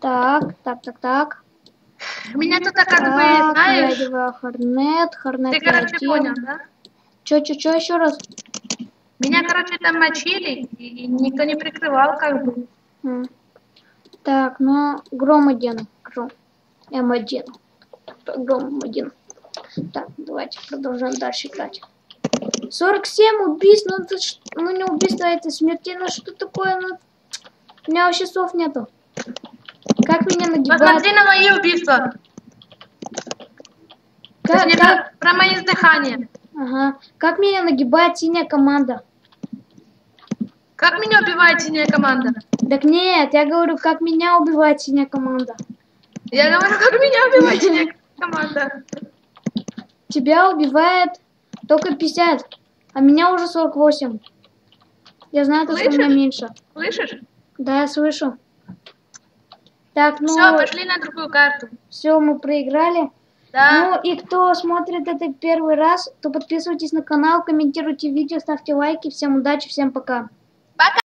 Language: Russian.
Так. Меня тут как бы, Так, я знаешь, одеваю Хорнет, ты, я короче, одел. понял, да? Чё, еще раз? Меня, короче, там мочили, и никто не прикрывал, как бы. Так, ну, Гром 1. Гром. М1. Гром 1. Так, давайте продолжаем дальше играть. 47 убийств, ну это ну не убийство, это смертельно, что такое, ну, у меня вообще слов нету. Как меня нагибают? Посмотри на мои убийства. Точнее, про мои издыхания. Ага. Как меня нагибает синяя команда? Как меня убивает синяя команда? Так нет, я говорю, как меня убивает синяя команда. Я говорю, как меня убивает синяя команда. Тебя убивает только 50, а меня уже 48. Я знаю, то, что у меня меньше. Слышишь? Да, я слышу. Так, ну... Все, пошли на другую карту. Все, мы проиграли. Да. Ну и кто смотрит это первый раз, то подписывайтесь на канал, комментируйте видео, ставьте лайки. Всем удачи, всем пока.